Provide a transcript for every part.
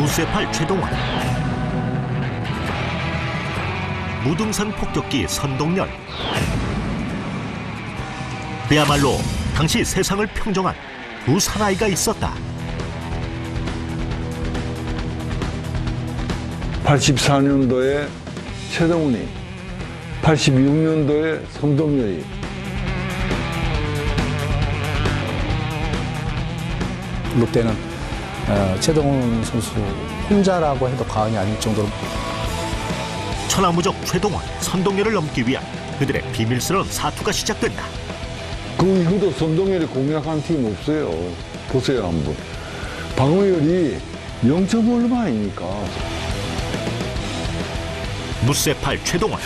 무쇠팔 최동원, 무등산 폭격기 선동열. 그야말로 당시 세상을 평정한 두 사나이가 있었다. 84년도에 최동훈이, 86년도에 선동열이. 롯데는 최동훈 선수 혼자라고 해도 과언이 아닐 정도로 천하무적 최동원, 선동열을 넘기 위한 그들의 비밀스러운 사투가 시작된다. 그 이후도 선동열이 공략한 팀 없어요. 보세요 한번. 방어율이 0.5 얼마 아닙니까? 무쇠팔 최동원,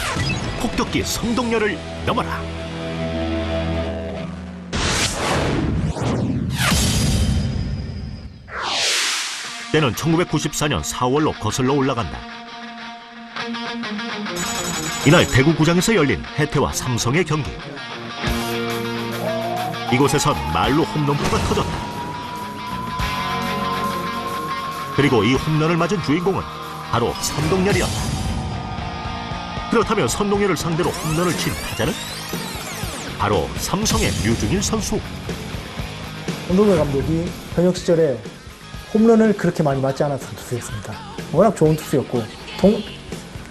폭격기 선동열을 넘어라. 때는 1994년 4월로 거슬러 올라간다. 이날 대구구장에서 열린 해태와 삼성의 경기. 이곳에선 말로 홈런포가 터졌다. 그리고 이 홈런을 맞은 주인공은 바로 선동열이었다. 그렇다면 선동열을 상대로 홈런을 친 타자는 바로 삼성의 류중일 선수. 선동열 감독이 현역 시절에 홈런을 그렇게 많이 맞지 않았던 투수였습니다. 워낙 좋은 투수였고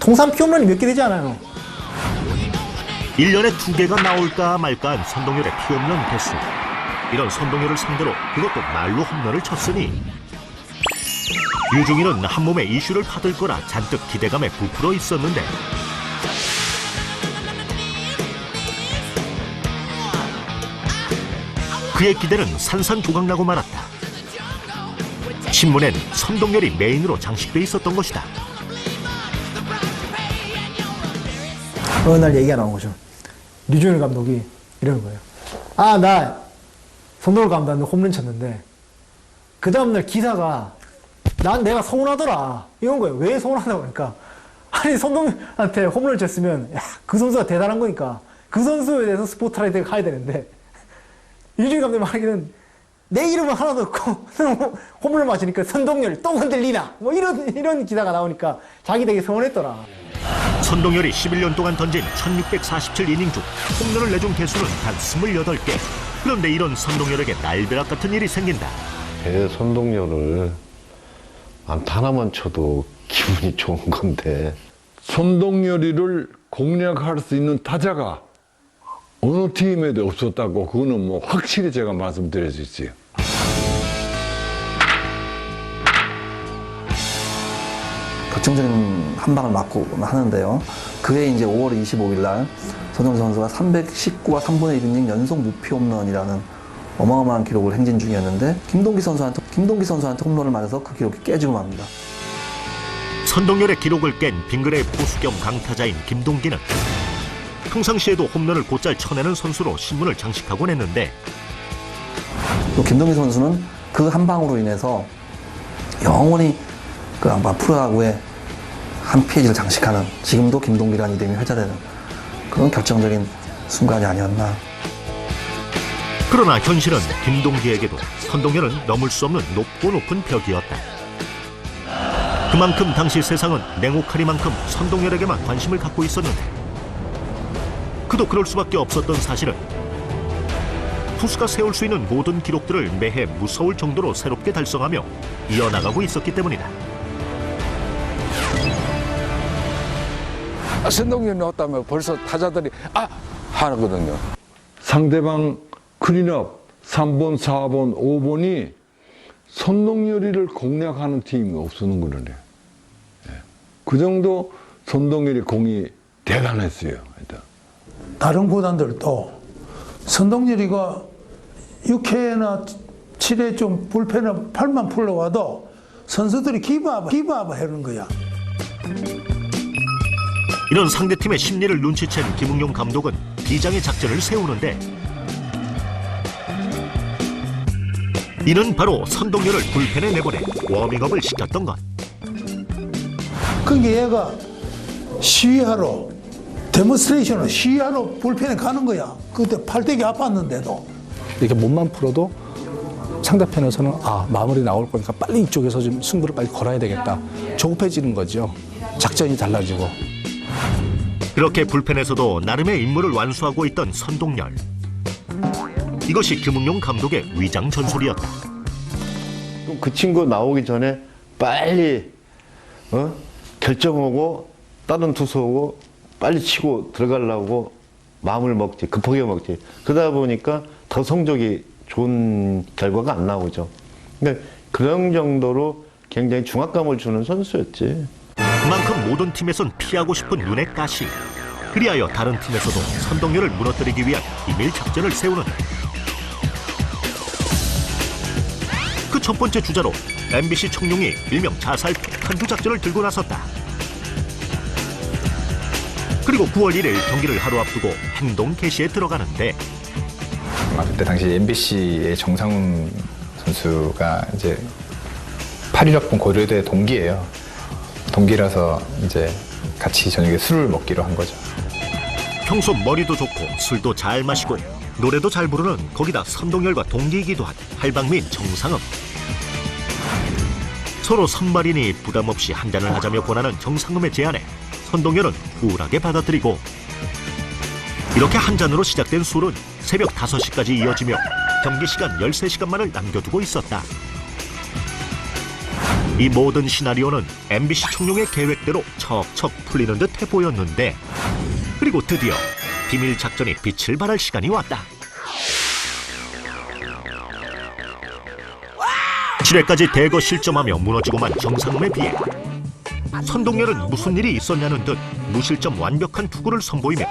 통산 피홈런이 몇 개 되지 않아요. 1년에 2개가 나올까 말까한 선동열의 피홈런 개수. 이런 선동열을 상대로 그것도 말로 홈런을 쳤으니 류중일은 한몸에 이슈를 받을 거라 잔뜩 기대감에 부풀어 있었는데 그의 기대는 산산조각나고 말았다. 신문엔 선동열이 메인으로 장식돼 있었던 것이다. 어느 날 얘기가 나온 거죠. 류중일 감독이 이러는 거예요. 아, 나 선동열 감독한테 홈런 쳤는데 그 다음날 기사가 내가 서운하더라 이런 거예요. 왜 서운하다고 그러니까 아니 선동열한테 홈런을 쳤으면 야, 그 선수가 대단한 거니까 그 선수에 대해서 스포트라이트가 가야 되는데 류중일 감독이 말하기는 내 이름은 하나도 없고 홈런을 맞으니까 선동열 또 흔들리나 뭐 이런 기사가 나오니까 자기 되게 서운했더라. 선동열이 11년 동안 던진 1647이닝 중 홈런을 내준 개수는 단 28개. 그런데 이런 선동열에게 날벼락 같은 일이 생긴다. 배 선동열을 안타 하나만 쳐도 기분이 좋은 건데 선동열이를 공략할 수 있는 타자가 어느 팀에도 없었다고 그거는 뭐 확실히 제가 말씀드릴 수 있어요. 결정적인 한 방을 맞고 하는데요. 그해 이제 5월 25일 날 선동열 선수가 319와 3분의 1이닝 연속 무피 홈런이라는 어마어마한 기록을 행진 중이었는데 김동기 선수한테 홈런을 맞아서 그 기록이 깨지고 맙니다. 선동열의 기록을 깬 빙그레의 포수 겸 강타자인 김동기는 평상시에도 홈런을 곧잘 쳐내는 선수로 신문을 장식하곤 했는데 또 김동기 선수는 그 한 방으로 인해서 영원히 그 프로야구의 한 페이지를 장식하는 지금도 김동기라는 이름이 회자되는 그런 결정적인 순간이 아니었나. 그러나 현실은 김동기에게도 선동열은 넘을 수 없는 높고 높은 벽이었다. 그만큼 당시 세상은 냉혹하리만큼 선동열에게만 관심을 갖고 있었는데 그도 그럴 수밖에 없었던 사실은 투수가 세울 수 있는 모든 기록들을 매해 무서울 정도로 새롭게 달성하며 이어나가고 있었기 때문이다. 선동열이 나왔다면 벌써 타자들이 하거든요. 상대방 클린업 3번, 4번, 5번이 선동열이를 공략하는 팀이 없었는 거네요. 그 정도 선동열이 공이 대단했어요. 일단. 다른 구단들도 선동열이가 6회나 7회 좀 불펜을 팔만 풀러와도 선수들이 기브업 하는 거야. 이런 상대팀의 심리를 눈치챈 김웅용 감독은 비장의 작전을 세우는데 이는 바로 선동열을 불펜에 내보내 워밍업을 시켰던 것. 그러니까 얘가 시위하러 데몬스트레이션을 시위하러 불펜에 가는 거야. 그때 팔대기 아팠는데도. 이렇게 몸만 풀어도 상대편에서는 마무리 나올 거니까 빨리 이쪽에서 좀 승부를 빨리 걸어야 되겠다. 조급해지는 거죠. 작전이 달라지고. 그렇게 불펜에서도 나름의 임무를 완수하고 있던 선동열. 이것이 김웅용 감독의 위장 전술이었다. 그 친구 나오기 전에 빨리 결정하고 다른 투수 오고 빨리 치고 들어가려고 마음을 먹지, 급하게 먹지. 그러다 보니까 더 성적이 좋은 결과가 안 나오죠. 근데 그런 정도로 굉장히 중압감을 주는 선수였지. 그만큼 모든 팀에선 피하고 싶은 눈의 가시. 그리하여 다른 팀에서도 선동열을 무너뜨리기 위한 비밀 작전을 세우는데, 그 첫 번째 주자로 MBC 청룡이 일명 자살 폭탄두 작전을 들고 나섰다. 그리고 9월 1일 경기를 하루 앞두고 행동 개시에 들어가는데, 그때 당시 MBC의 정상훈 선수가 이제 8.1학번 고려대 동기예요. 동기라서 이제 같이 저녁에 술을 먹기로 한 거죠. 평소 머리도 좋고 술도 잘 마시고 노래도 잘 부르는, 거기다 선동열과 동기이기도 한 할방민 정상음. 서로 선발이니 부담 없이 한잔을 하자며 권하는 정상음의 제안에 선동열은 쿨하게 받아들이고, 이렇게 한 잔으로 시작된 술은 새벽 5시까지 이어지며 경기 시간 13시간만을 남겨두고 있었다. 이 모든 시나리오는 MBC 청룡의 계획대로 척척 풀리는 듯 해보였는데, 그리고 드디어 비밀 작전이 빛을 발할 시간이 왔다. 7회까지 대거 실점하며 무너지고만 정상음에 비해 선동열은 무슨 일이 있었냐는 듯 무실점 완벽한 투구를 선보이며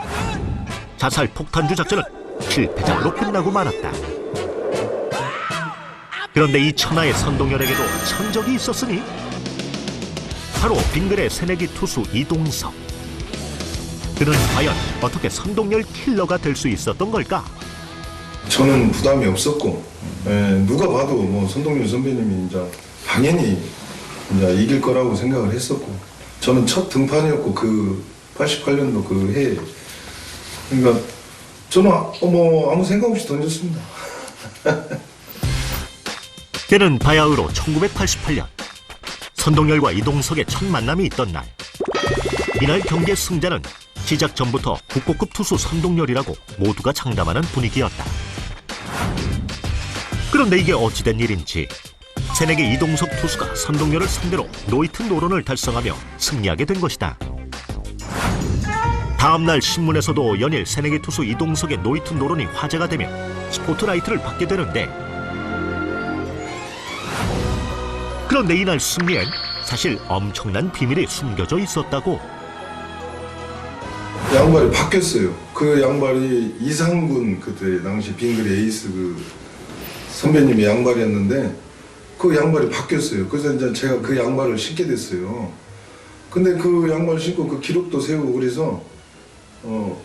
자살 폭탄주 작전은 실패작으로 끝나고 말았다. 그런데 이 천하의 선동열에게도 천적이 있었으니, 바로 빙글의 새내기 투수 이동석. 그는 과연 어떻게 선동열 킬러가 될 수 있었던 걸까? 저는 부담이 없었고, 누가 봐도 뭐 선동열 선배님이 이제 당연히 이제 이길 거라고 생각을 했었고, 저는 첫 등판이었고 그 88년도 그 해에, 그러니까 저는 뭐 아무 생각 없이 던졌습니다. 때는 바야흐로 1988년 선동열과 이동석의 첫 만남이 있던 날. 이날 경기의 승자는 시작 전부터 국보급 투수 선동열이라고 모두가 장담하는 분위기였다. 그런데 이게 어찌된 일인지 새내기 이동석 투수가 선동열을 상대로 노히트 노런을 달성하며 승리하게 된 것이다. 다음날 신문에서도 연일 새내기 투수 이동석의 노히트 노런이 화제가 되며 스포트라이트를 받게 되는데, 그런데 이날 승리엔 사실 엄청난 비밀이 숨겨져 있었다고. 양발이 바뀌었어요. 그 양발이 이상군, 그때 당시 빙글의 에이스 그 선배님의 양발이었는데 그 양발이 바뀌었어요. 그래서 이제 제가 그 양발을 신게 됐어요. 근데 그 양발 신고 그 기록도 세우고 그래서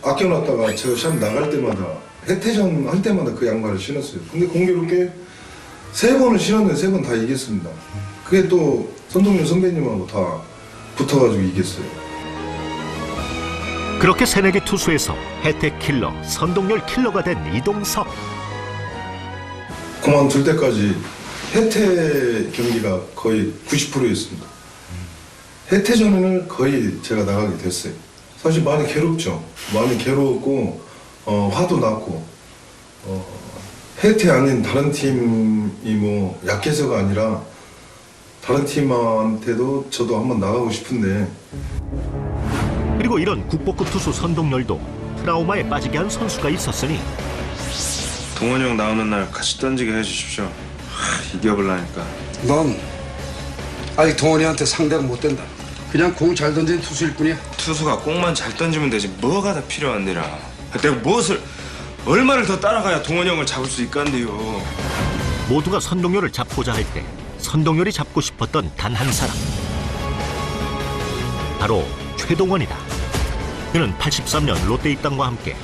아껴놨다가 제가 시합 나갈 때마다 해태전 할 때마다 그 양발을 신었어요. 근데 공교롭게 3번을 신었는데 3번 다 이겼습니다. 그게 또 선동열 선배님하고 다 붙어가지고 이겼어요. 그렇게 새내기 투수에서 혜택 킬러, 선동열 킬러가 된 이동석. 그만둘 때까지 혜태 경기가 거의 90%였습니다. 혜태전을 거의 제가 나가게 됐어요. 사실 많이 괴롭죠. 많이 괴로웠고 화도 났고 혜태 아닌 다른 팀이 뭐 약해서가 아니라 다른 팀한테도 저도 한번 나가고 싶은데, 그리고 이런 국보급 투수 선동열도 트라우마에 빠지게 한 선수가 있었으니, 동원이 형 나오는 날 같이 던지게 해주십시오. 이겨보려니까. 넌 아직 동원이한테 상대가 못 된다. 그냥 공 잘 던지는 투수일 뿐이야. 투수가 공만 잘 던지면 되지 뭐가 다 필요한데라. 내가 무엇을 얼마를 더 따라가야 동원이 형을 잡을 수 있간데요. 모두가 선동열을 잡고자 할 때 선동열이 잡고 싶었던 단 한 사람, 바로 최동원이다. 그는 83년 롯데 입단과 함께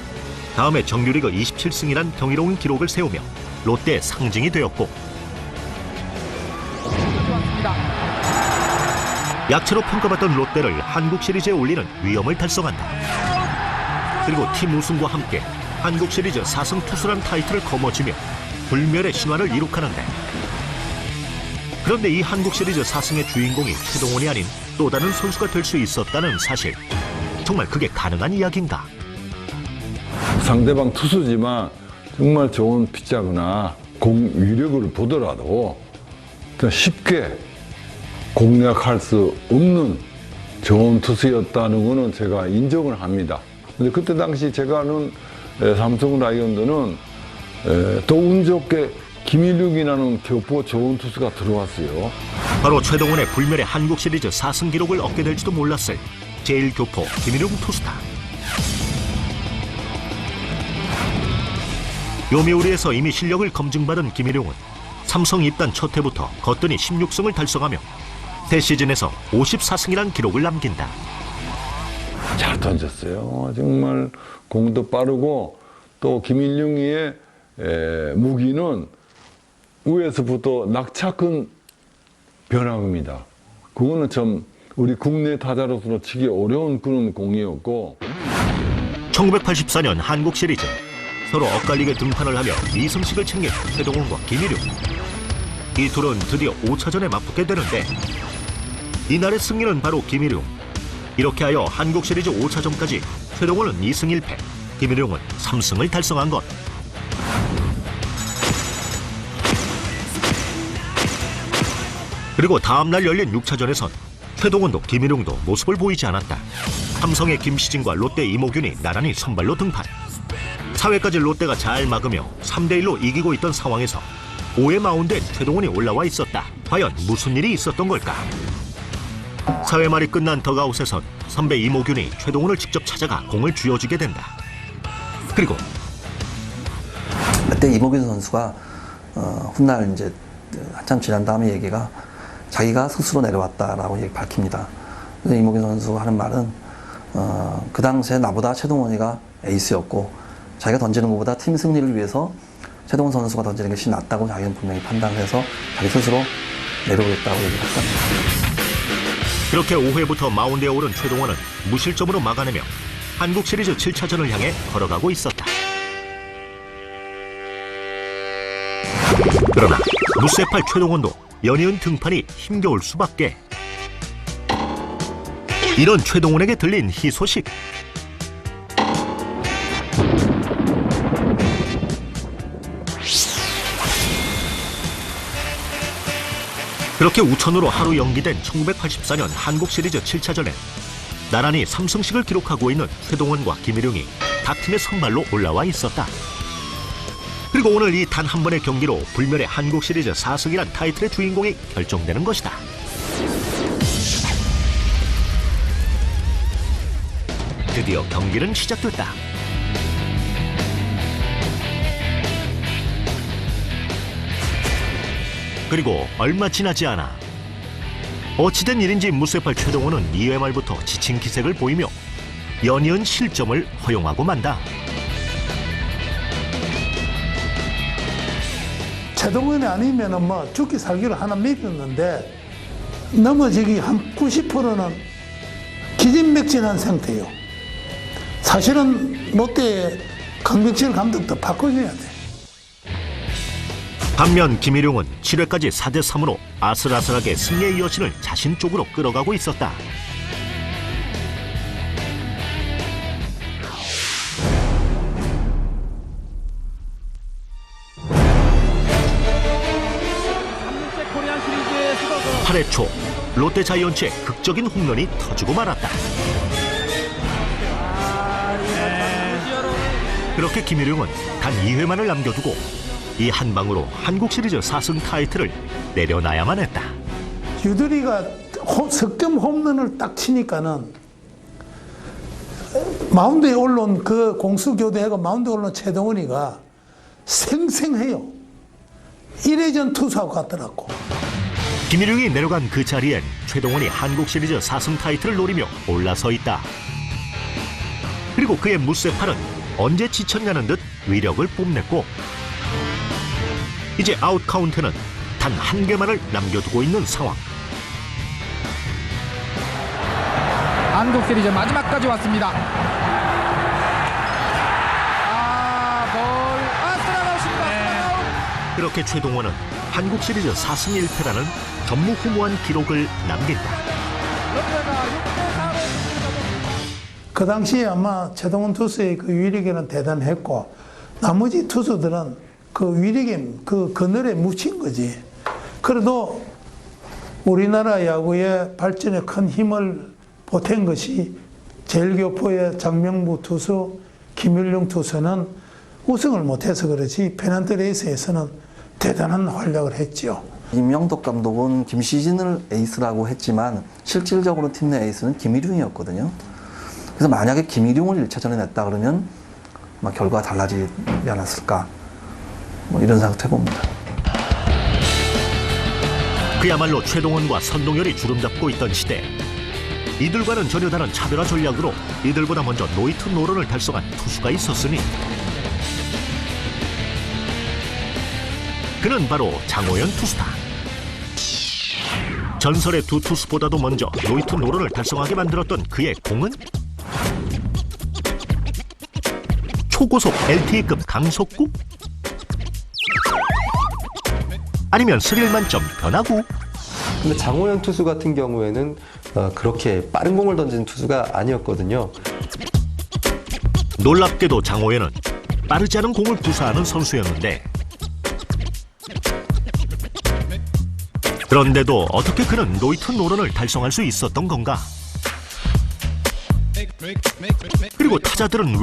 다음해 정규리그 27승이란 경이로운 기록을 세우며 롯데의 상징이 되었고, 약체로 평가받던 롯데를 한국 시리즈에 올리는 위엄을 달성한다. 그리고 팀 우승과 함께 한국 시리즈 4승 투수란 타이틀을 거머쥐며 불멸의 신화를 이룩하는데, 그런데 이 한국 시리즈 4승의 주인공이 최동원이 아닌 또 다른 선수가 될 수 있었다는 사실. 정말 그게 가능한 이야기인가? 상대방 투수지만 정말 좋은 피자거나 공 위력을 보더라도 쉽게 공략할 수 없는 좋은 투수였다는 것은 제가 인정을 합니다. 근데 그때 당시 제가 아는 삼성 라이온즈는 또 운 좋게 김일육이라는 교포 좋은 투수가 들어왔어요. 바로 최동원의 불멸의 한국 시리즈 4승 기록을 얻게 될지도 몰랐을 제1교포 김일용 투수다. 요미우리에서 이미 실력을 검증받은 김일용은 삼성 입단 첫 해부터 거뜬히 16승을 달성하며 새 시즌에서 54승이란 기록을 남긴다. 잘 던졌어요. 정말 공도 빠르고 또 김일용이의 무기는 위에서부터 낙차큰 변화입니다. 그거는 참 우리 국내 타자로서는 치기 어려운 그런 공이었고 1984년 한국 시리즈 서로 엇갈리게 등판을 하며 2승씩을 챙긴 최동원과 김일용. 이 둘은 드디어 5차전에 맞붙게 되는데 이날의 승리는 바로 김일용. 이렇게 하여 한국 시리즈 5차전까지 최동원은 2승 1패, 김일용은 3승을 달성한 것. 그리고 다음날 열린 6차전에선 최동원도 김일용도 모습을 보이지 않았다. 삼성의 김시진과 롯데 이모균이 나란히 선발로 등판. 4회까지 롯데가 잘 막으며 3대1로 이기고 있던 상황에서 5회 마운드에 최동원이 올라와 있었다. 과연 무슨 일이 있었던 걸까? 4회 말이 끝난 덕아웃에선 선배 이모균이 최동원을 직접 찾아가 공을 쥐어주게 된다. 그리고 그때 이모균 선수가 훗날 이제 한참 지난 다음에 얘기가 자기가 스스로 내려왔다라고 밝힙니다. 그래서 이모균 선수가 하는 말은 그 당시에 나보다 최동원이가 에이스였고 자기가 던지는 것보다 팀 승리를 위해서 최동원 선수가 던지는 것이 낫다고 자기는 분명히 판단을 해서 자기 스스로 내려오겠다고 얘기를 했습니다. 그렇게 5회부터 마운드에 오른 최동원은 무실점으로 막아내며 한국 시리즈 7차전을 향해 걸어가고 있었다. 그러나 무쇠팔 최동원도 연이은 등판이 힘겨울 수밖에. 이런 최동원에게 들린 희소식. 그렇게 우천으로 하루 연기된 1984년 한국 시리즈 7차전에 나란히 3승씩을 기록하고 있는 최동원과 김일용이 각 팀의 선발로 올라와 있었다. 그리고 오늘 이 단 한 번의 경기로 불멸의 한국 시리즈 4승이란 타이틀의 주인공이 결정되는 것이다. 드디어 경기는 시작됐다. 그리고 얼마 지나지 않아 어찌된 일인지 무쇠팔 최동원은 2회 말부터 지친 기색을 보이며 연이은 실점을 허용하고 만다. 최동원이 아니면은 뭐 죽기 살기로 하나 믿었는데 넘어지기 한 90%는 기진맥진한 상태예요. 사실은 롯데 강병철 감독도 바꿔줘야 돼. 반면 김일용은 7회까지 4대3으로 아슬아슬하게 승리의 여신을 자신 쪽으로 끌어가고 있었다. 코리안 시리즈에서도 8회 초 롯데 자이언츠의 극적인 홈런이 터지고 말았다. 그렇게 김일용은 단 2회만을 남겨두고 이 한 방으로 한국 시리즈 4승 타이틀을 내려놔야만 했다. 유두리가 석점 홈런을 딱 치니까는 마운드에 올라온 그 공수 교대하고 마운드에 올라온 최동원이가 생생해요. 1회전 투수하고 같더라고. 김일용이 내려간 그 자리엔 최동원이 한국 시리즈 4승 타이틀을 노리며 올라서 있다. 그리고 그의 무쇠팔은 언제 지쳤냐는 듯 위력을 뽐냈고 이제 아웃 카운트는 단 한 개만을 남겨두고 있는 상황. 한국 시리즈 마지막까지 왔습니다. 그렇게 최동원은 한국 시리즈 4승 1패라는 전무후무한 기록을 남긴다. 그 당시에 아마 최동원 투수의 그 위력에는 대단했고 나머지 투수들은 그 위력에 그 그늘에 묻힌 거지. 그래도 우리나라 야구의 발전에 큰 힘을 보탠 것이 제일교포의 장명부 투수, 김일용 투수는 우승을 못해서 그렇지 페넌트 레이스에서는 대단한 활약을 했죠. 임영덕 감독은 김시진을 에이스라고 했지만 실질적으로 팀 내 에이스는 김일용이었거든요. 그래서 만약에 김일용을 1차전에 냈다 그러면 아마 결과가 달라지지 않았을까, 뭐 이런 생각도 해봅니다. 그야말로 최동원과 선동열이 주름잡고 있던 시대. 이들과는 전혀 다른 차별화 전략으로 이들보다 먼저 노이트 노런을 달성한 투수가 있었으니 그는 바로 장호연 투수다. 전설의 두 투수보다도 먼저 노이트 노런을 달성하게 만들었던 그의 공은 초고속 LTE급 강속구? 아니면 스릴 만점 변화구? 근데 장호연 투수 같은 경우에는 그렇게 빠른 공을 던지는 투수가 아니었거든요. 놀랍게도 장호연은 빠르지 않은 공을 구사하는 선수였는데, 그런데도 어떻게 그는 노이트 노런을 달성할 수 있었던 건가? 그리고 타자들은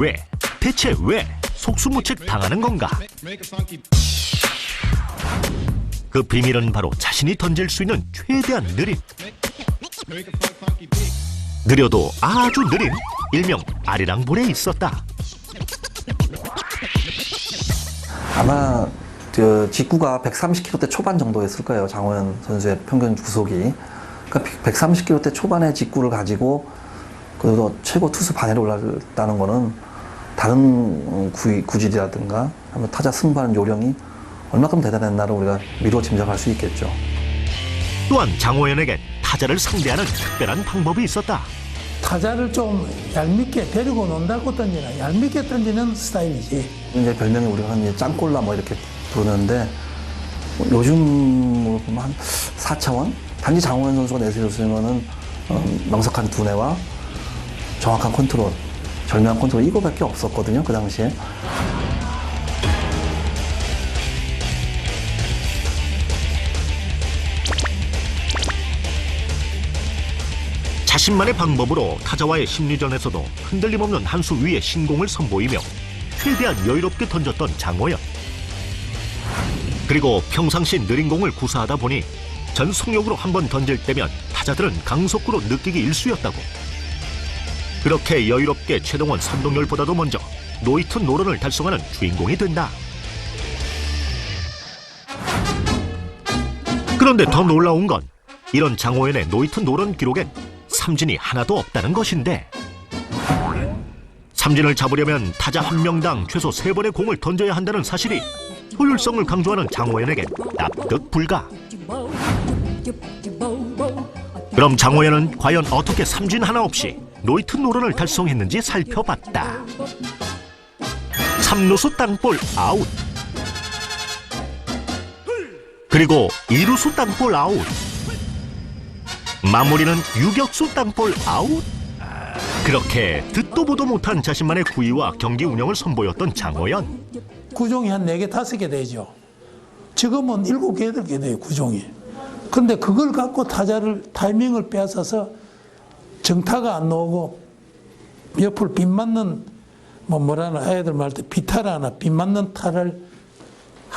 대체 왜 속수무책 당하는 건가? 그 비밀은 바로 자신이 던질 수 있는 최대한 느림. 느려도 아주 느린 일명 아리랑볼에 있었다. 아마 그 직구가 130km대 초반 정도였을 거예요. 장호연 선수의 평균 구속이. 그러니까 130km대 초반의 직구를 가지고 그래도 최고 투수 반열에 올랐다는 거는 다른 구질이라든가 아니면 타자 승부하는 요령이 얼마큼 대단했나를 우리가 미루어 짐작할 수 있겠죠. 또한 장호연에겐 타자를 상대하는 특별한 방법이 있었다. 타자를 좀 얄밉게 데리고 논다고 던지나 얄밉게 던지는 스타일이지. 이제 별명이 우리가 흔히 짱골라 뭐 이렇게 부르는데 요즘 보면 한 4차원? 단지 장호연 선수가 내세울 수 있는 거는 명석한 두뇌와 정확한 컨트롤, 절묘한 컨트롤 이거밖에 없었거든요. 그 당시에. 자신만의 방법으로 타자와의 심리전에서도 흔들림 없는 한 수 위의 신공을 선보이며 최대한 여유롭게 던졌던 장호연. 그리고 평상시 느린 공을 구사하다 보니 전속력으로 한번 던질 때면 타자들은 강속구로 느끼기 일쑤였다고. 그렇게 여유롭게 최동원, 선동열보다도 먼저 노이트 노런을 달성하는 주인공이 된다. 그런데 더 놀라운 건 이런 장호연의 노이트 노런 기록엔 삼진이 하나도 없다는 것인데, 삼진을 잡으려면 타자 한 명당 최소 3번의 공을 던져야 한다는 사실이 효율성을 강조하는 장호연에겐 납득 불가. 그럼 장호연은 과연 어떻게 삼진 하나 없이 노이트 노런을 달성했는지 살펴봤다. 3루수 땅볼 아웃, 그리고 2루수 땅볼 아웃, 마무리는 유격수 땅볼 아웃. 그렇게 듣도 보도 못한 자신만의 구위와 경기 운영을 선보였던 장호연. 구종이 한 4개, 5개 되죠. 지금은 7개, 8개 돼요, 구종이. 근데 그걸 갖고 타자를 타이밍을 빼앗아서 정타가 안 나오고 옆을 빗 맞는 뭐라나 애들 말 때 비타라나 빗 맞는 타를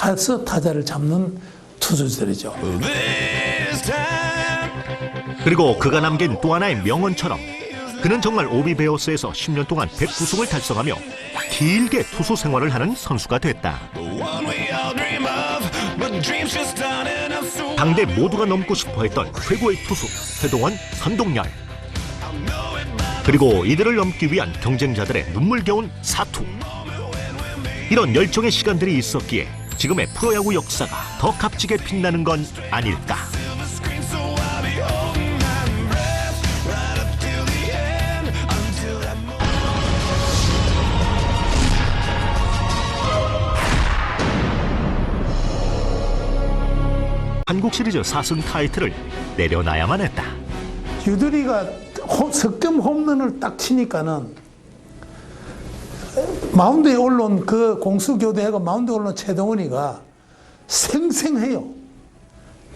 해서 타자를 잡는 투수들이죠. 그리고 그가 남긴 또 하나의 명언처럼 그는 정말 오비베어스에서 10년 동안 109승을 달성하며 길게 투수 생활을 하는 선수가 됐다. 당대 모두가 넘고 싶어했던 최고의 투수 최동원, 선동열, 그리고 이들을 넘기 위한 경쟁자들의 눈물겨운 사투. 이런 열정의 시간들이 있었기에 지금의 프로야구 역사가 더 값지게 빛나는 건 아닐까. 한국 시리즈 4승 타이틀을 내려놔야만 했다. 유두리가 석점 홈런을 딱 치니까는 마운드에 올라온 그 공수 교대하고 마운드에 올라온 최동원이가 생생해요.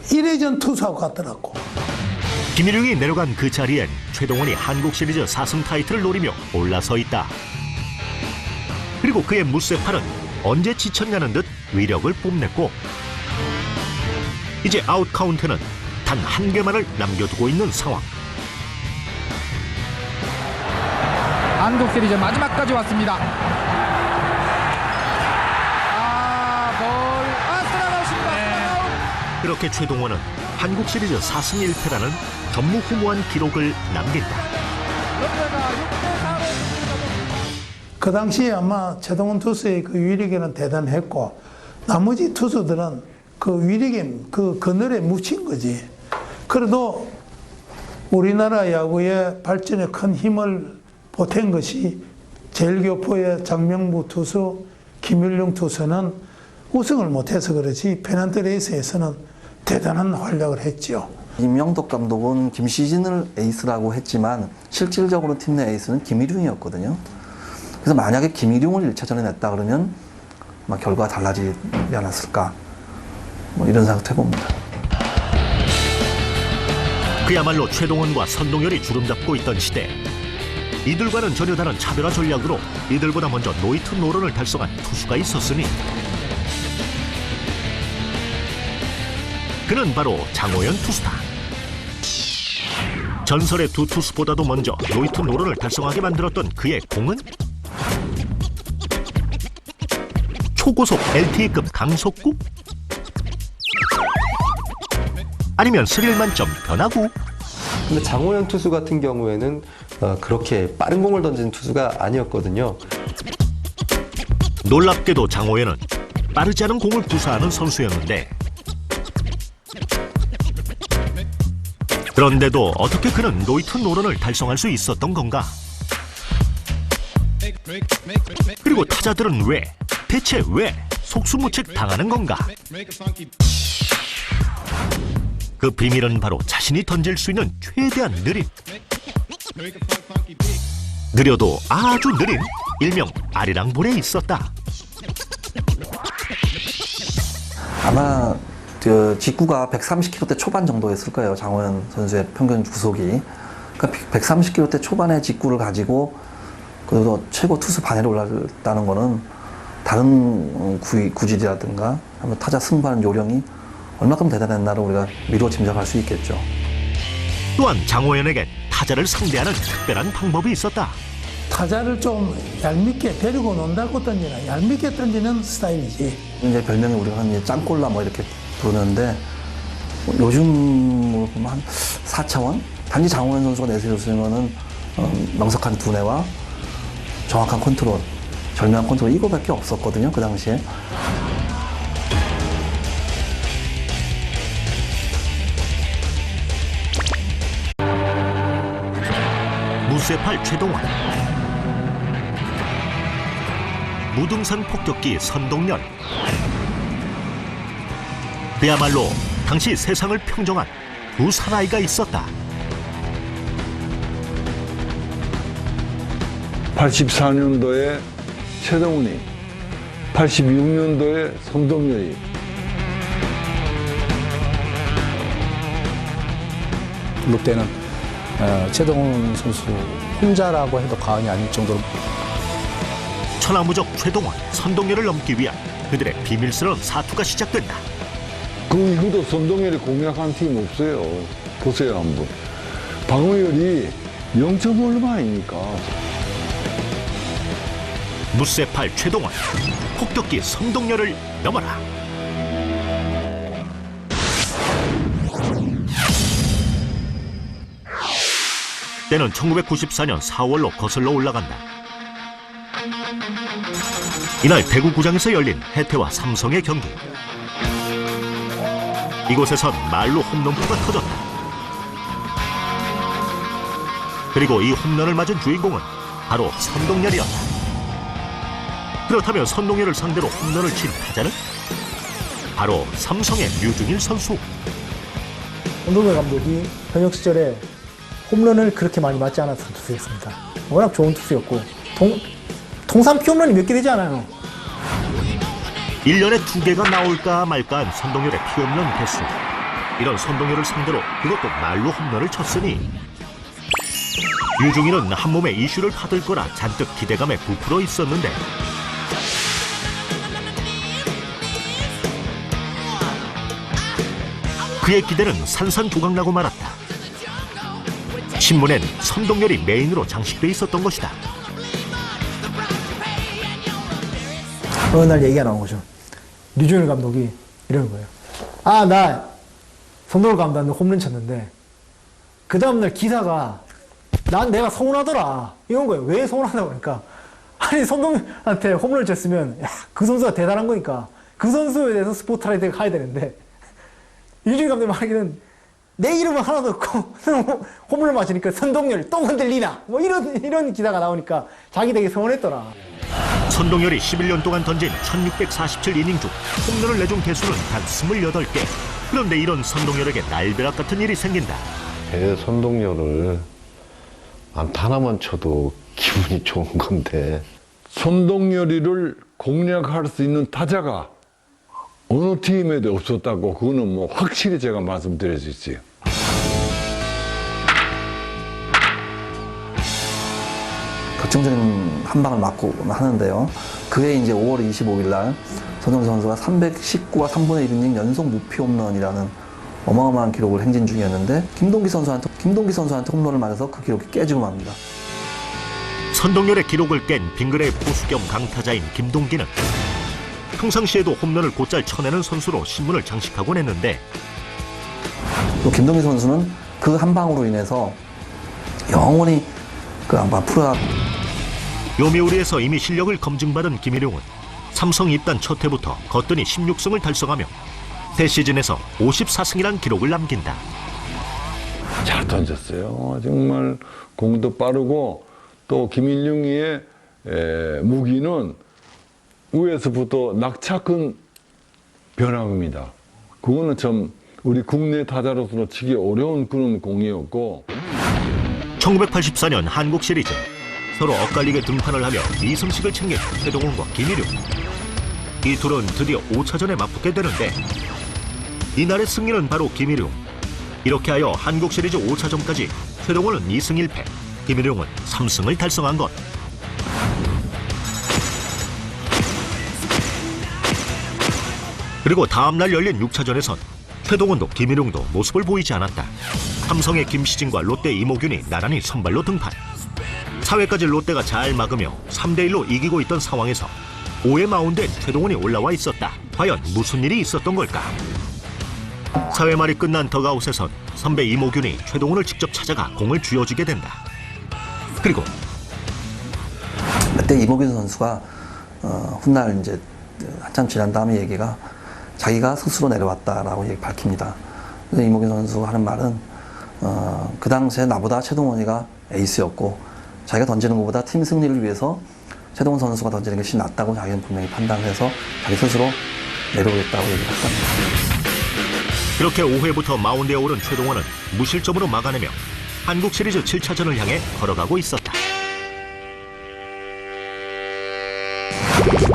1회전 투수하고 같더라고. 김일용이 내려간 그 자리엔 최동원이 한국 시리즈 4승 타이틀을 노리며 올라서 있다. 그리고 그의 무쇠팔은 언제 지쳤냐는 듯 위력을 뽐냈고 이제 아웃 카운트는 단 한 개만을 남겨두고 있는 상황. 한국 시리즈 마지막까지 왔습니다. 그렇게 최동원은 한국 시리즈 4승 1패라는 전무후무한 기록을 남긴다. 그 당시에 아마 최동원 투수의 그 위력에는 대단했고 나머지 투수들은 그 위력에 그 그늘에 묻힌 거지. 그래도 우리나라 야구의 발전에 큰 힘을 보탠 것이 제일교포의 장명부 투수, 김일용 투수는 우승을 못해서 그렇지 페넌트 레이스에서는 대단한 활약을 했죠. 임영덕 감독은 김시진을 에이스라고 했지만 실질적으로 팀 내 에이스는 김일용이었거든요. 그래서 만약에 김일용을 1차전에 냈다 그러면 아마 결과가 달라지지 않았을까 뭐 이런 생각도 해봅니다. 그야말로 최동원과 선동열이 주름잡고 있던 시대. 이들과는 전혀 다른 차별화 전략으로 이들보다 먼저 노이트 노런을 달성한 투수가 있었으니 그는 바로 장호연 투수다. 전설의 두 투수보다도 먼저 노이트 노런을 달성하게 만들었던 그의 공은 초고속 LTE급 강속구? 아니면 스릴 만점 변화구? 근데 장호연 투수 같은 경우에는 그렇게 빠른 공을 던지는 투수가 아니었거든요. 놀랍게도 장호연은 빠르지 않은 공을 구사하는 선수였는데 그런데도 어떻게 그는 노이트 노런을 달성할 수 있었던 건가? 그리고 타자들은 대체 왜 속수무책 당하는 건가? 그 비밀은 바로 자신이 던질 수 있는 최대한 느림. 느려도 아주 느린 일명 아리랑볼에 있었다. 아마 그 직구가 130km대 초반 정도였을 거예요. 장호연 선수의 평균 구속이. 그러니까 130km대 초반의 직구를 가지고 그래도 최고 투수 반열에 올랐다는 거는 다른 구질이라든가 아니면 타자 승부하는 요령이 얼마큼 대단했나를 우리가 미루어 짐작할 수 있겠죠. 또한 장호연에겐 타자를 상대하는 특별한 방법이 있었다. 타자를 좀 얄밉게 데리고 논다고 던지나 얄밉게 던지는 스타일이지. 이제 별명이 우리가 흔히 짱골라 뭐 이렇게 부르는데 요즘 보면 한 4차원? 단지 장호연 선수가 내세울 수 있는 거는 명석한 두뇌와 정확한 컨트롤, 절묘한 컨트롤 이거밖에 없었거든요. 그 당시에. 무쇠팔 최동원, 무등산 폭격기 선동열. 그야말로 당시 세상을 평정한 두 사나이가 있었다. 84년도에 최동훈이, 86년도에 선동열이. 롯데는 최동원 선수 혼자라고 해도 과언이 아닐 정도로 천하무적 최동원, 선동열을 넘기 위한 그들의 비밀스러운 사투가 시작된다. 그 이후도 선동열이 공략한 팀 없어요. 보세요 한번. 방어율이 0.5 얼마 아닙니까? 무쇠팔 최동원, 폭격기 선동열을 넘어라. 때는 1994년 4월로 거슬러 올라간다. 이날 대구구장에서 열린 해태와 삼성의 경기. 이곳에선 말로 홈런포가 터졌다. 그리고 이 홈런을 맞은 주인공은 바로 선동열이었다. 그렇다면 선동열을 상대로 홈런을 친 타자는 바로 삼성의 류중일 선수. 손동열 감독이 현역 시절에 홈런을 그렇게 많이 맞지 않았던 투수였습니다. 워낙 좋은 투수였고 통산 피홈런이 몇 개 되지 않아요. 1년에 2개가 나올까 말까한 선동열의 피홈런 개수. 이런 선동열을 상대로 그것도 말로 홈런을 쳤으니 유중인은 한몸에 이슈를 받을 거라 잔뜩 기대감에 부풀어 있었는데 그의 기대는 산산조각나고 말았다. 신문엔 선동열이 메인으로 장식돼 있었던 것이다. 어느 날 얘기가 나온 거죠. 류중일 감독이 이러는 거예요. 아, 나 손동열 감독한테 홈런 쳤는데 그 다음날 기사가 내가 서운하더라 이런 거예요. 왜 서운하다고 그러니까 아니 손동열한테 홈런을 쳤으면 야, 그 선수가 대단한 거니까 그 선수에 대해서 스포트라이트가 가야 되는데 류중일 감독이 말하기는 내 이름은 하나도 없고 홈런을 맞으니까 선동열 또 흔들리나 뭐 이런 기사가 나오니까 자기 되게 서운했더라. 선동열이 11년 동안 던진 1647이닝 중 홈런을 내준 개수는 단 28개. 그런데 이런 선동열에게 날벼락 같은 일이 생긴다. 제 선동열을 안타 하나만 쳐도 기분이 좋은 건데 손동열이를 공략할 수 있는 타자가 어느 팀에도 없었다고 그거는 뭐 확실히 제가 말씀드릴 수 있어요. 결정적인 한 방을 맞고 하는데요. 그해 이제 5월 25일 날 손동열 선수가 319와 3분의 1이닝 연속 무피 홈런이라는 어마어마한 기록을 행진 중이었는데 김동기 선수한테 홈런을 맞아서 그 기록이 깨지고 맙니다. 선동열의 기록을 깬 빙그레의 포수 겸 강타자인 김동기는 평상시에도 홈런을 곧잘 쳐내는 선수로 신문을 장식하곤 했는데 또 김동기 선수는 그 한 방으로 인해서 영원히 그 아마 프로야 요미우리에서 이미 실력을 검증받은 김일용은 삼성 입단 첫 해부터 거뜬히 16승을 달성하며 새 시즌에서 54승이란 기록을 남긴다. 잘 던졌어요. 정말 공도 빠르고 또 김일용이의 무기는 위에서부터 낙차큰 변화입니다. 그거는 참 우리 국내 타자로서는 치기 어려운 그런 공이었고 1984년 한국 시리즈 서로 엇갈리게 등판을 하며 2승씩을 챙긴 최동원과 김일용. 이 둘은 드디어 5차전에 맞붙게 되는데 이날의 승리는 바로 김일용. 이렇게 하여 한국 시리즈 5차전까지 최동원은 2승 1패, 김일용은 3승을 달성한 것. 그리고 다음날 열린 6차전에선 최동원도 김일용도 모습을 보이지 않았다. 삼성의 김시진과 롯데 이모균이 나란히 선발로 등판. 4회까지 롯데가 잘 막으며 3대1로 이기고 있던 상황에서 5회 마운드엔 최동원이 올라와 있었다. 과연 무슨 일이 있었던 걸까? 4회 말이 끝난 덕아웃에선 선배 이모균이 최동원을 직접 찾아가 공을 쥐어주게 된다. 그리고 그때 이모균 선수가 훗날 이제 한참 지난 다음에 얘기가 자기가 스스로 내려왔다라고 밝힙니다. 그래서 이모균 선수가 하는 말은 그 당시에 나보다 최동원이가 에이스였고 자기가 던지는 것보다 팀 승리를 위해서 최동원 선수가 던지는 것이 낫다고 자기는 분명히 판단해서 자기 스스로 내려오겠다고 얘기를 했답니다. 그렇게 5회부터 마운드에 오른 최동원은 무실점으로 막아내며 한국 시리즈 7차전을 향해 걸어가고 있었다.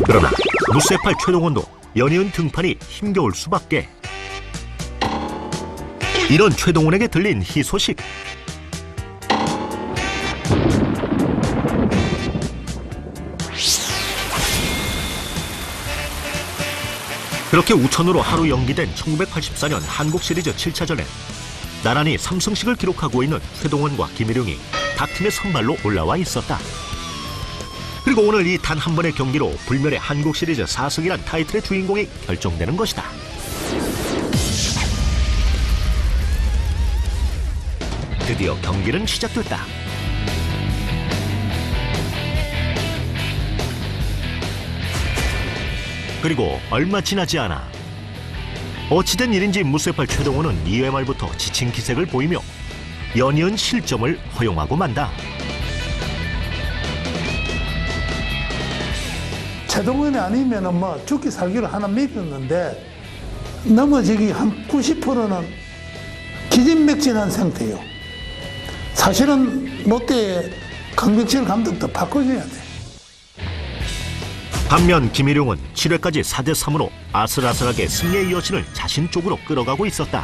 그러나 무쇠팔 최동원도 연이은 등판이 힘겨울 수밖에. 이런 최동원에게 들린 희소식. 그렇게 우천으로 하루 연기된 1984년 한국 시리즈 7차전에 나란히 3승씩을 기록하고 있는 최동원과 김일용이 각 팀의 선발로 올라와 있었다. 그리고 오늘 이 단 한 번의 경기로 불멸의 한국 시리즈 4승이란 타이틀의 주인공이 결정되는 것이다. 드디어 경기는 시작됐다. 그리고 얼마 지나지 않아 어찌된 일인지 무쇠팔 최동원은 2회 말부터 지친 기색을 보이며 연이은 실점을 허용하고 만다. 최동원이 아니면은 뭐 죽기 살기로 하나 믿었는데 넘어지기 한 90%는 기진맥진한 상태예요. 사실은 롯데의 강병철 감독도 바꿔줘야 돼. 반면 김일용은 7회까지 4대3으로 아슬아슬하게 승리의 여신을 자신 쪽으로 끌어가고 있었다.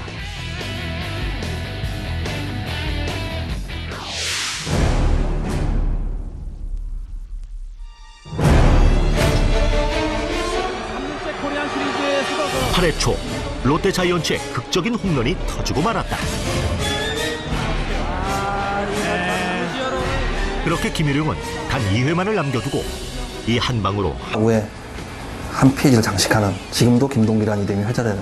코리안 시리즈에서도 8회 초 롯데 자이언츠의 극적인 홈런이 터지고 말았다. 그렇게 김일용은 단 2회만을 남겨두고 이 한 방으로 후에 한 페이지를 장식하는, 지금도 김동기라는 이름이 회자되는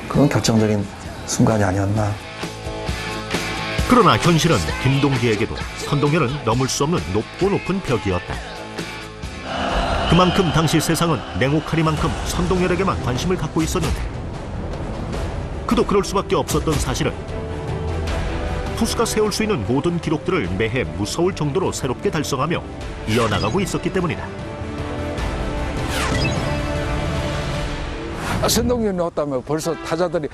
그런 결정적인 순간이 아니었나. 그러나 현실은 김동기에게도 선동열은 넘을 수 없는 높고 높은 벽이었다. 그만큼 당시 세상은 냉혹하리만큼 선동열에게만 관심을 갖고 있었는데 그도 그럴 수밖에 없었던 사실은 투수가 세울 수 있는 모든 기록들을 매해 무서울 정도로 새롭게 달성하며 이어나가고 있었기 때문이다. 선동열이 나왔다면 벌써 타자들이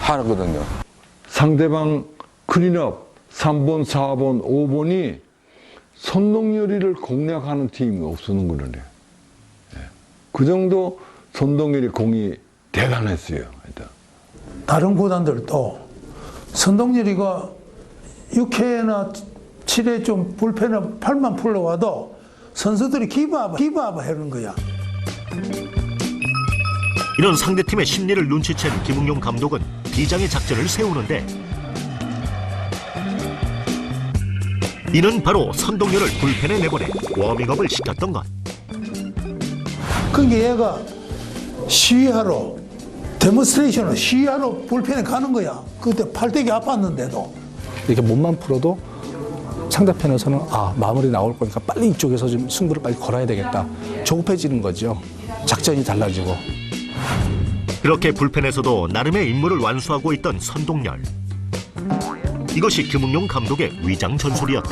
하거든요. 상대방 클린업 3번, 4번, 5번이 선동열이를 공략하는 팀이 없었는 거네. 그 정도 선동열이 공이 대단했어요. 일단. 다른 구단들도 선동열이가 6회나 7회 좀 불펜을 팔만 풀러와도 선수들이 기브업 하는 거야. 이런 상대팀의 심리를 눈치챈 김웅용 감독은 비장의 작전을 세우는데 이는 바로 선동열을 불펜에 내보내 워밍업을 시켰던 것. 그러니까 얘가 시위하러, 데몬스트레이션을 시위하러 불펜에 가는 거야. 그때 팔대기 아팠는데도. 이렇게 몸만 풀어도 상대편에서는 마무리 나올 거니까 빨리 이쪽에서 좀 승부를 빨리 걸어야 되겠다. 조급해지는 거죠. 작전이 달라지고. 그렇게 불펜에서도 나름의 임무를 완수하고 있던 선동열. 이것이 김웅용 감독의 위장 전술이었다.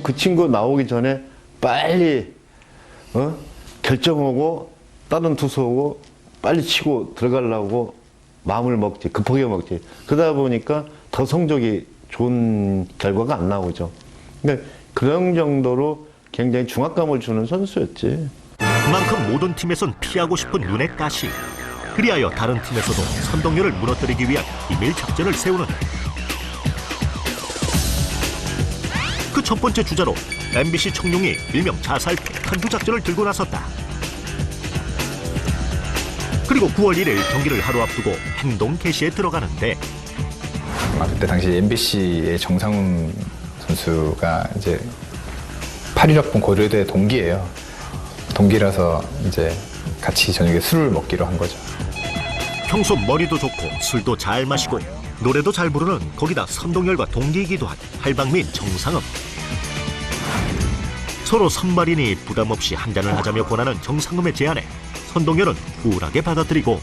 그 친구 나오기 전에 빨리 결정하고 다른 투수하고 빨리 치고 들어가려고 마음을 먹지, 급하게 먹지. 그러다 보니까 더 성적이 좋은 결과가 안 나오죠. 그러니까 그런 정도로 굉장히 중압감을 주는 선수였지. 그만큼 모든 팀에선 피하고 싶은 눈의 가시. 그리하여 다른 팀에서도 선동열을 무너뜨리기 위한 비밀 작전을 세우는 그 첫 번째 주자로 MBC 청룡이 일명 자살 폭탄주 작전을 들고 나섰다. 그리고 9월 1일 경기를 하루 앞두고 행동 개시에 들어가는데 그때 당시 MBC의 정상훈 선수가 이제 8.16분 고려대 동기예요. 동기라서 이제 같이 저녁에 술을 먹기로 한 거죠. 평소 머리도 좋고 술도 잘 마시고 노래도 잘 부르는 거기다 선동열과 동기이기도 한 할방민 정상훈. 서로 선발이니 부담 없이 한잔을 하자며 권하는 정상훈의 제안에 선동열은 쿨하게 받아들이고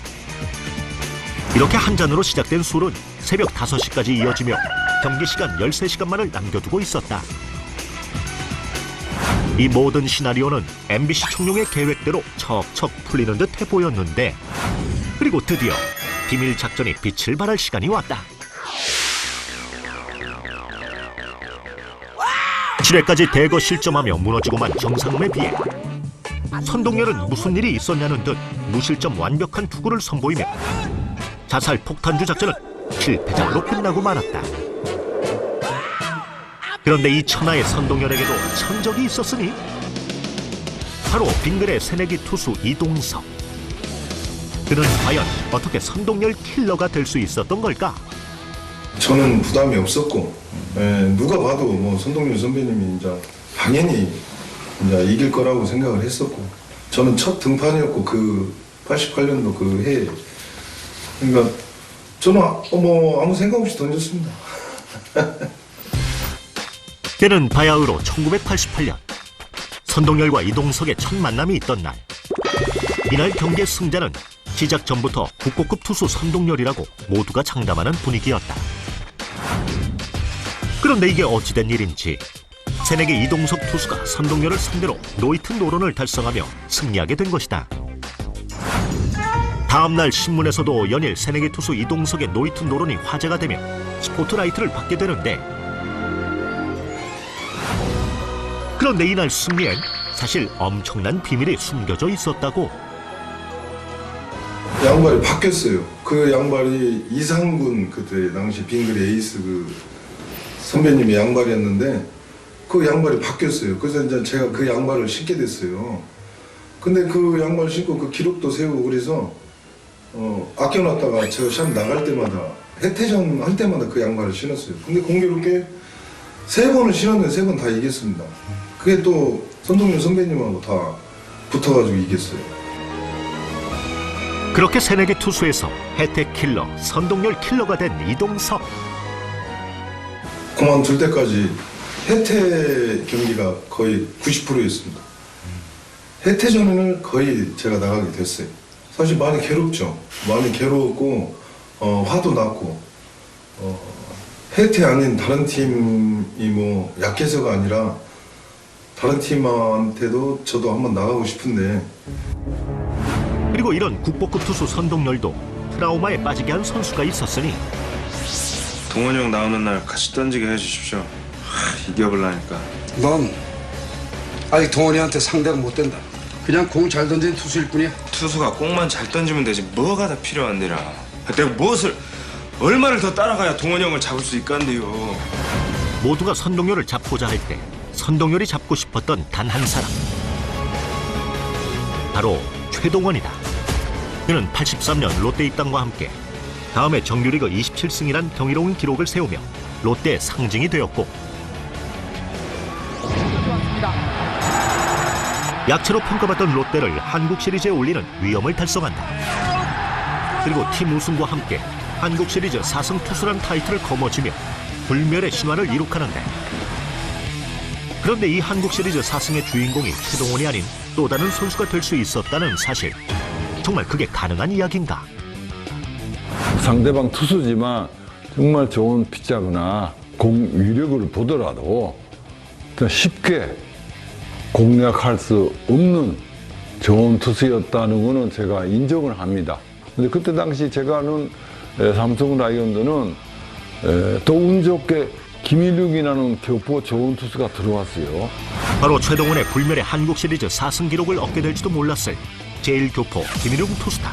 이렇게 한 잔으로 시작된 술은 새벽 5시까지 이어지며 경기 시간 13시간만을 남겨두고 있었다. 이 모든 시나리오는 MBC 청룡의 계획대로 척척 풀리는 듯해 보였는데 그리고 드디어 비밀 작전이 빛을 발할 시간이 왔다. 7회까지 대거 실점하며 무너지고만 정상음에 비해 선동열은 무슨 일이 있었냐는 듯 무실점 완벽한 투구를 선보이며 자살 폭탄주 작전은 실패작으로 끝나고 말았다. 그런데 이 천하의 선동열에게도 천적이 있었으니 바로 빙글의 새내기 투수 이동석. 그는 과연 어떻게 선동열 킬러가 될 수 있었던 걸까? 저는 부담이 없었고 누가 봐도 뭐 선동열 선배님이 이제 당연히 이제 이길 거라고 생각을 했었고 저는 첫 등판이었고 그 88년도 그 해에 그러니까 저는 뭐 아무 생각 없이 던졌습니다. 때는 바야흐로 1988년 선동열과 이동석의 첫 만남이 있던 날. 이날 경기의 승자는 시작 전부터 국고급 투수 선동열이라고 모두가 장담하는 분위기였다. 그런데 이게 어찌된 일인지 새내기 이동석 투수가 선동열을 상대로 노이트 노런을 달성하며 승리하게 된 것이다. 다음날 신문에서도 연일 새내기 투수 이동석의 노이트 노런이 화제가 되며 스포트라이트를 받게 되는데, 그런데 이날 승리엔 사실 엄청난 비밀이 숨겨져 있었다고. 양발이 바뀌었어요. 그 양발이 이상군 그때 당시 빙그레 에이스 그 선배님의 양발이었는데 그 양발이 바뀌었어요. 그래서 이제 제가 그 양발을 신게 됐어요. 근데 그 양발 신고 그 기록도 세우고 그래서 아껴놨다가 제가 시합 나갈 때마다 해태전 할 때마다 그 양발을 신었어요. 근데 공교롭게 3번을 신었는데 3번 다 이겼습니다. 그게 또 선동열 선배님하고 다 붙어가지고 이겼어요. 그렇게 새내기 투수에서 혜택 킬러, 선동열 킬러가 된 이동석. 그만둘 때까지 혜태 경기가 거의 90%였습니다. 혜태전에는 거의 제가 나가게 됐어요. 사실 많이 괴롭죠. 많이 괴로웠고 화도 났고 혜태 아닌 다른 팀이 뭐 약해서가 아니라 다른 팀한테도 저도 한번 나가고 싶은데. 그리고 이런 국보급 투수 선동열도 트라우마에 빠지게 한 선수가 있었으니 동원이 형 나오는 날 같이 던지게 해주십시오. 이겨보려니까. 넌 아직 동원이한테 상대가 못 된다. 그냥 공 잘 던지는 투수일 뿐이야. 투수가 공만 잘 던지면 되지 뭐가 다 필요한데라. 내가 무엇을 얼마를 더 따라가야 동원이 형을 잡을 수 있간데요. 모두가 선동열을 잡고자 할 때 선동열이 잡고 싶었던 단 한 사람, 바로 최동원이다. 그는 83년 롯데 입단과 함께 다음해 정규리그 27승이란 경이로운 기록을 세우며 롯데의 상징이 되었고, 약체로 평가받던 롯데를 한국 시리즈에 올리는 위엄을 달성한다. 그리고 팀 우승과 함께 한국 시리즈 4승 투수란 타이틀을 거머쥐며 불멸의 신화를 이룩하는데, 그런데 이 한국 시리즈 4승의 주인공이 최동원이 아닌 또 다른 선수가 될 수 있었다는 사실, 정말 그게 가능한 이야기인가? 상대방 투수지만 정말 좋은 피자거나 공 위력을 보더라도 쉽게 공략할 수 없는 좋은 투수였다는 것은 제가 인정을 합니다. 근데 그때 당시 제가 아는 삼성 라이온즈는 또 운 좋게 김일육이라는 교포 좋은 투수가 들어왔어요. 바로 최동원의 불멸의 한국 시리즈 4승 기록을 얻게 될지도 몰랐을 제1교포 김일육 투수다.